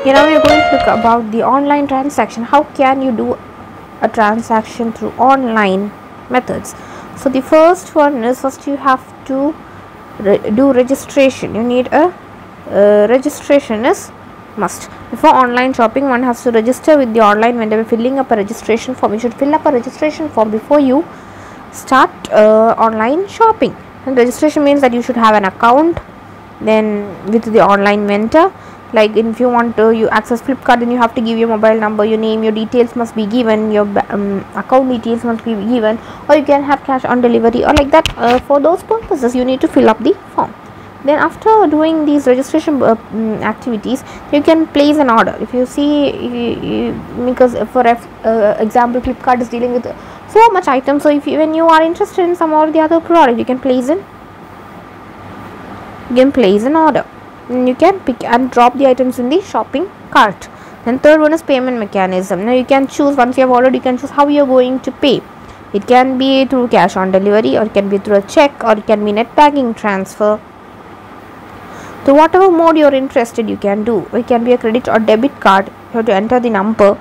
Okay, now we are going to look about the online transaction. How can you do a transaction through online methods? So the first one is, first you have to do registration. You need a registration is must. Before online shopping, one has to register with the online vendor by filling up a registration form. You should fill up a registration form before you start online shopping. And registration means that you should have an account then with the online vendor. Like if you want to access Flipkart, then you have to give your mobile number, your name, your details must be given, your account details must be given, or you can have cash on delivery or like that. For those purposes you need to fill up the form. Then after doing these registration activities, you can place an order. If you see, because for example, Flipkart is dealing with so much items, so if when you are interested in some or the other product, you can place an order. And you can pick and drop the items in the shopping cart. Then third one is payment mechanism. Now you can choose, once you have ordered, you can choose how you are going to pay. It can be through cash on delivery, or it can be through a check, or it can be net banking transfer. So whatever mode you are interested, you can do. It can be a credit or debit card. You have to enter the number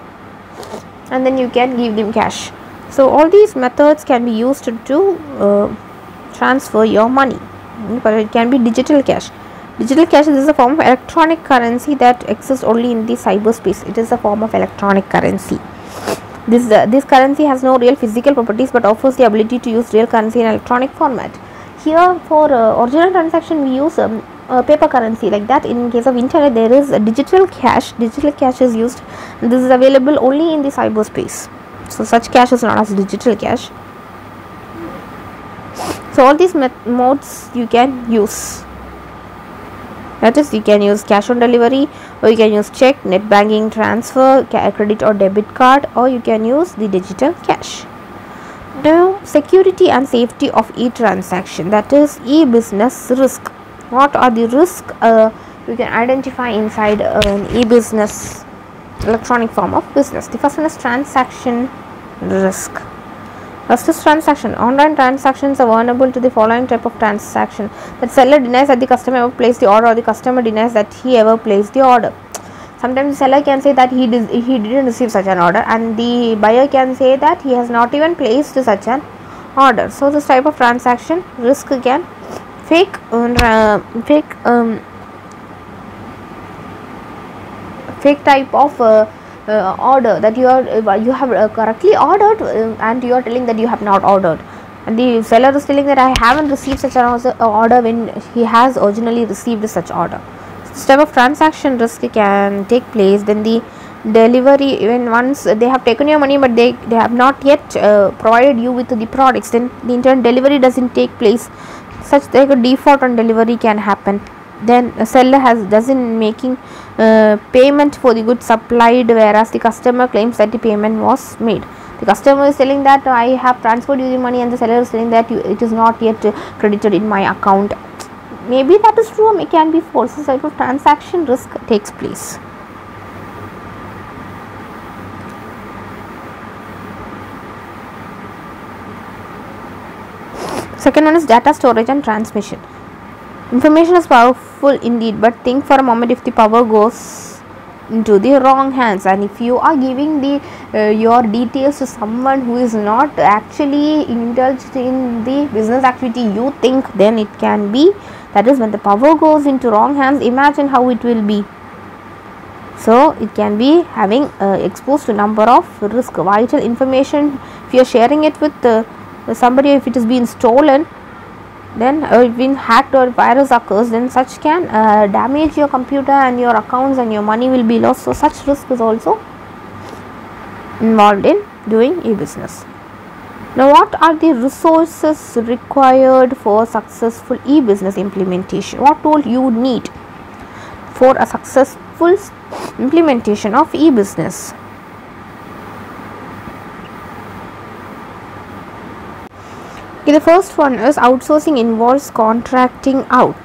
and then you can give them cash. So all these methods can be used to transfer your money. But it can be digital cash. Digital cash is a form of electronic currency that exists only in the cyberspace. It is a form of electronic currency. This currency has no real physical properties but offers the ability to use real currency in electronic format. Here for original transaction we use paper currency. Like that, in case of internet there is a digital cash. Digital cash is used, and this is available only in the cyberspace. So such cash is known as digital cash. So all these modes you can use. That is, you can use cash on delivery, or you can use check, net banking transfer, credit or debit card, or you can use the digital cash. Now, security and safety of e-transaction, that is e-business risk. What are the risks you can identify inside an e-business electronic form of business? The first one is transaction risk. First is transaction. Online transactions are vulnerable to the following type of transaction. The seller denies that the customer ever placed the order, or the customer denies that he ever placed the order. Sometimes the seller can say that he didn't receive such an order, and the buyer can say that he has not even placed such an order. So this type of transaction risk can fake type of order that you have correctly ordered, and you are telling that you have not ordered, and the seller is telling that I haven't received such an order when he has originally received such order. This type of transaction risk can take place. Then the delivery, even once they have taken your money but they have not yet provided you with the products, then the internal delivery doesn't take place. Such like a default on delivery can happen. Then a seller doesn't making payment for the goods supplied, whereas the customer claims that the payment was made. The customer is telling that I have transferred you the money, and the seller is telling that it is not yet credited in my account. Maybe that is true, or it can be false. This type of transaction risk takes place. Second one is data storage and transmission. Information is powerful indeed, but think for a moment, if the power goes into the wrong hands, and if you are giving your details to someone who is not actually indulged in the business activity you think, then it can be, that is when the power goes into wrong hands, imagine how it will be. So it can be having exposed to number of risk. Vital information, if you are sharing it with somebody, if it is being stolen, then been hacked or virus occurs, then such can damage your computer and your accounts, and your money will be lost. So such risk is also involved in doing e-business. Now, what are the resources required for successful e-business implementation? What all you need for a successful implementation of e-business? Okay, the first one is outsourcing involves contracting out.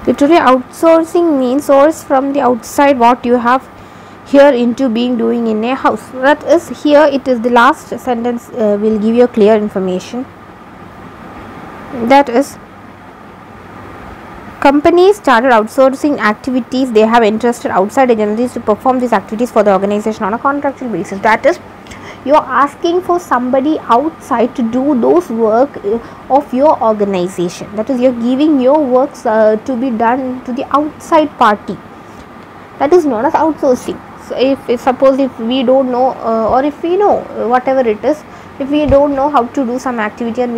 Literally, outsourcing means source from the outside what you have here into being doing in a house. That is, here it is the last sentence will give you clear information. That is, companies started outsourcing activities. They have entrusted outside agencies to perform these activities for the organization on a contractual basis. That is, you are asking for somebody outside to do those work of your organization. That is, you are giving your works to be done to the outside party. That is known as outsourcing. So if suppose if we don't know or if we know whatever it is, if we don't know how to do some activity and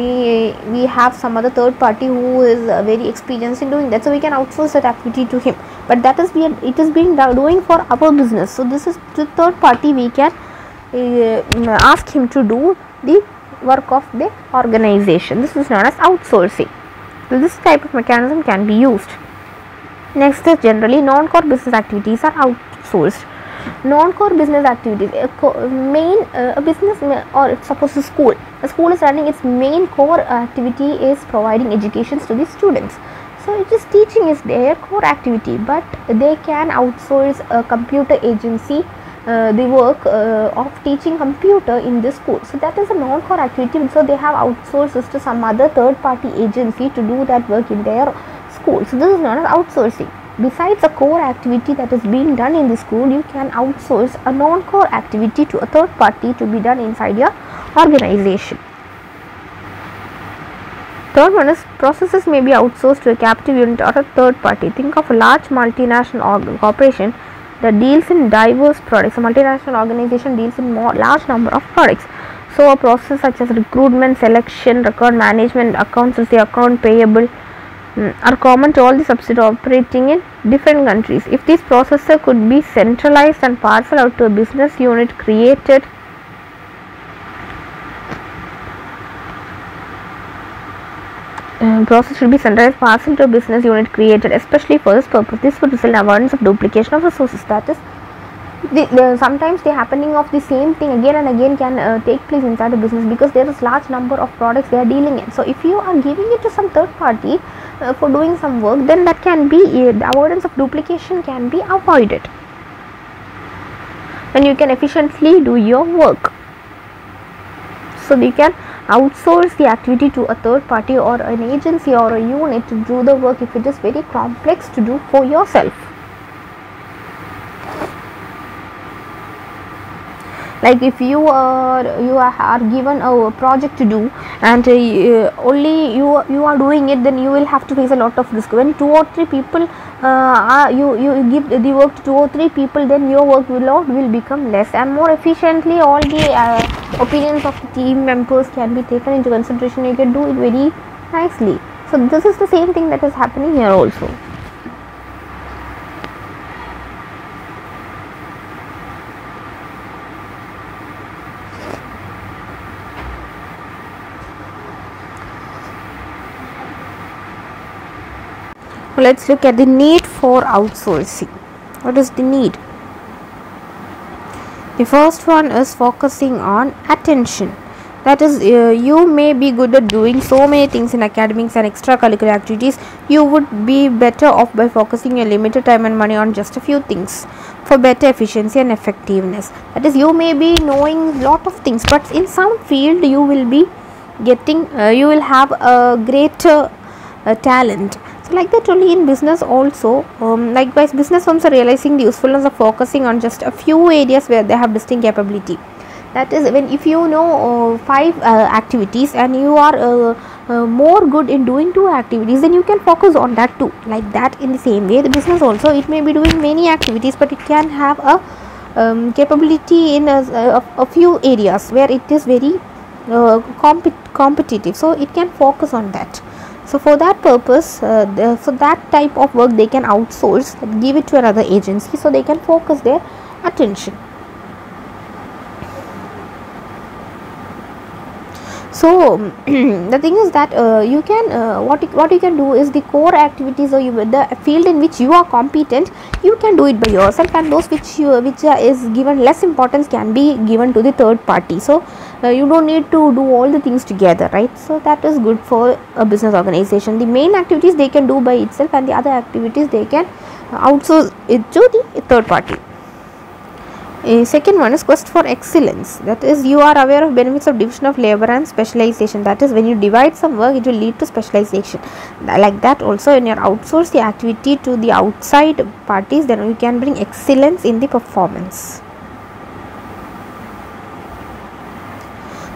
we have some other third party who is very experienced in doing that, so we can outsource that activity to him. But that is it is being doing for our business. So this is the third party. We can ask him to do the work of the organization. This is known as outsourcing. So this type of mechanism can be used. Next is generally non-core business activities are outsourced. Non-core business activities, a business, or suppose a school is running, its main core activity is providing educations to the students. So it is teaching is their core activity, but they can outsource a computer agency the work of teaching computer in this school. So that is a non-core activity, so they have outsourced to some other third party agency to do that work in their school. So this is known as outsourcing. Besides a core activity that is being done in the school, you can outsource a non-core activity to a third party to be done inside your organization. Third one is processes may be outsourced to a captive unit or a third party. Think of a large multinational corporation that deals in diverse products. A multinational organization deals in large number of products. So a process such as recruitment, selection, record management, accounts is the account payable, are common to all the subsidiaries operating in different countries. If this processor could be centralized and parcel out to a business unit created, process should be centralized, parcel to a business unit created especially for this purpose. This would result in avoidance of duplication of resources. That is, sometimes the happening of the same thing again and again can take place inside a business, because there is large number of products they are dealing in. So if you are giving it to some third party for doing some work, then that can be the avoidance of duplication can be avoided, and you can efficiently do your work. So you can outsource the activity to a third party or an agency or a unit to do the work if it is very complex to do for yourself. Like if you are given a project to do and only you are doing it, then you will have to face a lot of risk. When 2 or 3 people you give the work to 2 or 3 people, then your workload will become less, and more efficiently all the opinions of the team members can be taken into consideration. You can do it very nicely. So this is the same thing that is happening here also. Let's look at the need for outsourcing. What is the need? The first one is focusing on attention. That is, you may be good at doing so many things in academics and extracurricular activities. You would be better off by focusing your limited time and money on just a few things for better efficiency and effectiveness. That is, you may be knowing lot of things, but in some field you will be getting you will have a greater talent. So like that only in business also. Likewise, business firms are realizing the usefulness of focusing on just a few areas where they have distinct capability. That is, when if you know 5 activities and you are more good in doing 2 activities, then you can focus on that too. Like that, in the same way, the business also, it may be doing many activities, but it can have a capability in a few areas where it is very competitive. So it can focus on that. So for that purpose, for that type of work, they can outsource, give it to another agency, so they can focus their attention. So the thing is that you can what you can do is the core activities, or the field in which you are competent, you can do it by yourself, and those which is given less importance can be given to the third party. So you don't need to do all the things together, right? So that is good for a business organization. The main activities they can do by itself, and the other activities they can outsource it to the third party. A second one is quest for excellence. That is, you are aware of benefits of division of labor and specialization. That is, when you divide some work, it will lead to specialization. Like that also, when you outsource the activity to the outside parties, then you can bring excellence in the performance.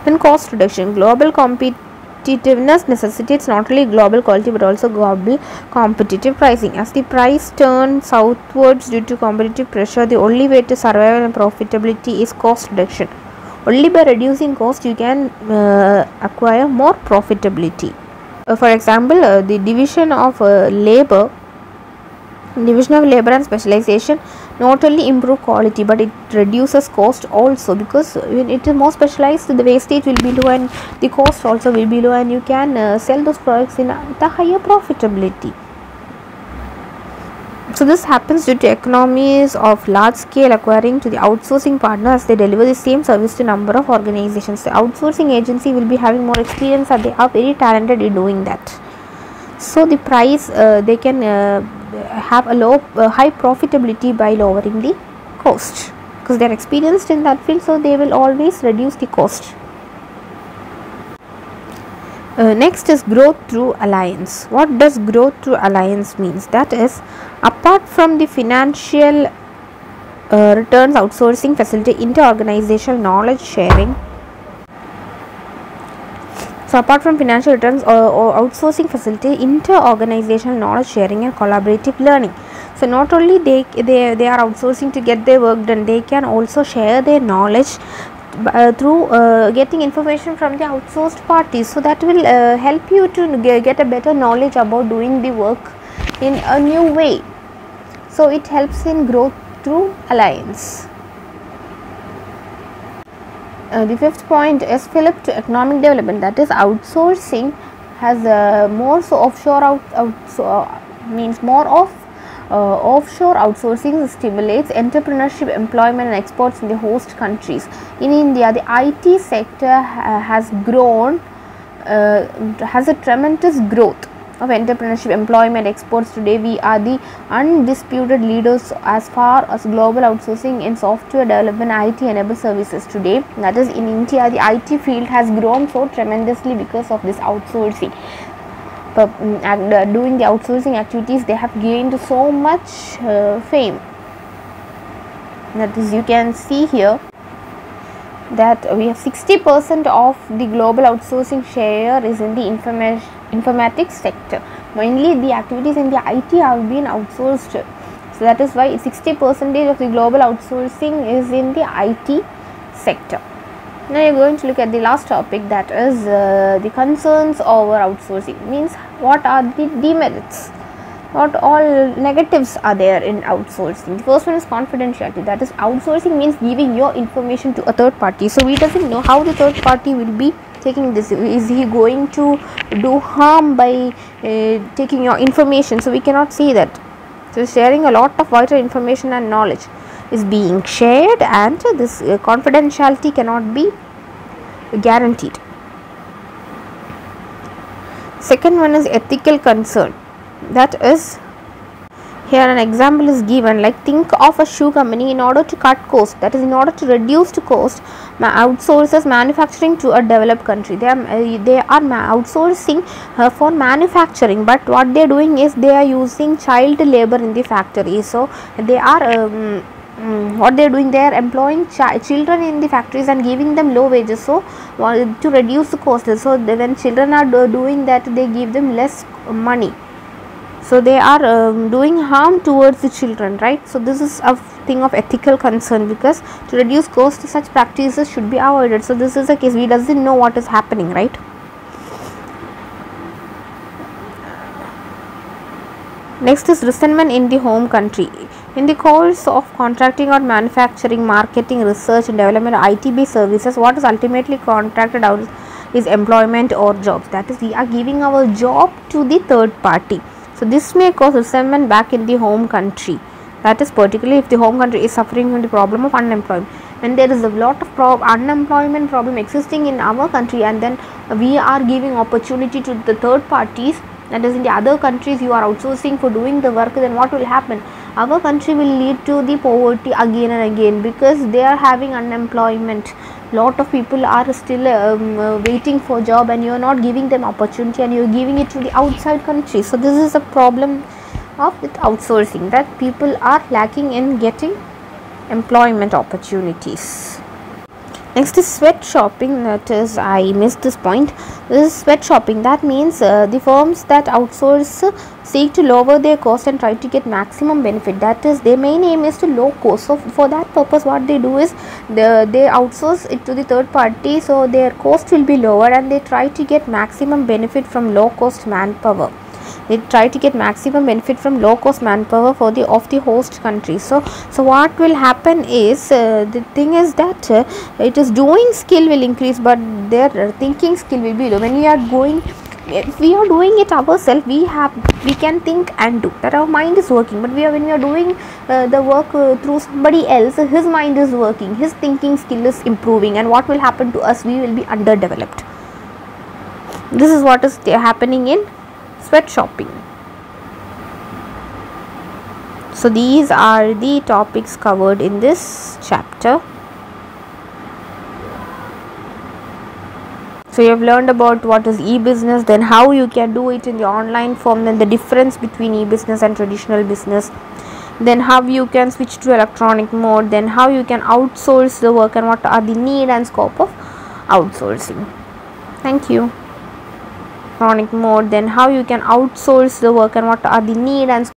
Then cost reduction. Global competitiveness necessitates not only global quality but also global competitive pricing. As the price turns southwards due to competitive pressure, the only way to survival and profitability is cost reduction. Only by reducing cost you can acquire more profitability. For example, the division of labor and specialization not only improve quality but it reduces cost also, because when it is more specialized, the wastage will be low and the cost also will be low, and you can sell those products in the higher profitability. So this happens due to economies of large scale acquiring to the outsourcing partner as they deliver the same service to number of organizations. The outsourcing agency will be having more experience and they are very talented in doing that. So the price they can have a high profitability by lowering the cost, because they are experienced in that field, so they will always reduce the cost. Next is growth through alliance. What does growth through alliance means? That is, apart from the financial returns, outsourcing facilitate inter-organizational knowledge sharing. So apart from financial returns, or outsourcing facilitate inter-organizational knowledge sharing and collaborative learning. So not only they are outsourcing to get their work done, they can also share their knowledge through getting information from the outsourced parties. So that will help you to get a better knowledge about doing the work in a new way. So it helps in growth through alliance. The fifth point is fillip to economic development. That is, outsourcing has more so offshore means more of offshore outsourcing stimulates entrepreneurship, employment and exports in the host countries. In India, the IT sector has grown, has a tremendous growth of entrepreneurship, employment, exports. Today we are the undisputed leaders as far as global outsourcing in software development, IT enabled services today. That is, in India the IT field has grown so tremendously because of this outsourcing. Doing the outsourcing activities, they have gained so much fame. That is, you can see here that we have 60% of the global outsourcing share is in the informatics sector. Mainly the activities in the IT have been outsourced. So that is why 60% of the global outsourcing is in the IT sector. Now you are going to look at the last topic, that is the concerns over outsourcing. Means what are the demerits, what all negatives are there in outsourcing. The first one is confidentiality. That is, outsourcing means giving your information to a third party. So we doesn't know how the third party will be taking this. Is he going to do harm by taking your information? So we cannot see that. So sharing a lot of vital information and knowledge is being shared, and this confidentiality cannot be guaranteed. Second one is ethical concern. That is, here an example is given, like think of a shoe company. In order to cut cost, that is, in order to reduce the cost, outsources manufacturing to a developed country. They are outsourcing for manufacturing, but what they are doing is they are using child labor in the factory. So they are what they are doing, they are employing children in the factories and giving them low wages, so to reduce the cost. So when children are doing that, they give them less money. So they are doing harm towards the children, right? So this is a thing of ethical concern, because to reduce cost, such practices should be avoided. So this is a case, we doesn't know what is happening, right? Next is resentment in the home country. In the course of contracting or manufacturing, marketing, research and development of IT-based services, what is ultimately contracted out is employment or jobs. That is, we are giving our job to the third party. So this may cause resentment back in the home country. That is, particularly if the home country is suffering from the problem of unemployment. When there is a lot of unemployment problem existing in our country, and then we are giving opportunity to the third parties, that is, in the other countries you are outsourcing for doing the work, then what will happen? our country will lead to the poverty again and again, because they are having unemployment. Lot of people are still waiting for job, and you are not giving them opportunity, and you are giving it to the outside country. So this is a problem of with outsourcing, that people are lacking in getting employment opportunities. Next is sweat shopping. That is, I missed this point. This is sweat shopping. That means the firms that outsource seek to lower their cost and try to get maximum benefit. That is, their main aim is to low cost. So for that purpose, what they do is they outsource it to the third party, so their cost will be lower, and they try to get maximum benefit from low cost manpower. They try to get maximum benefit from low cost manpower for the of the host country. So what will happen is, the thing is that it is doing skill will increase, but their thinking skill will be low. When we are going, if we are doing it ourselves, we can think and do that, our mind is working. But when we are doing the work through somebody else, his mind is working, his thinking skill is improving, and what will happen to us? We will be underdeveloped. This is what is happening in sweat shopping. So these are the topics covered in this chapter. So you have learned about what is e-business, then how you can do it in the online form, then the difference between e-business and traditional business, then how you can switch to electronic mode, then how you can outsource the work, and what are the need and scope of outsourcing. Thank you. Electronic mode, then how you can outsource the work, and what are the need and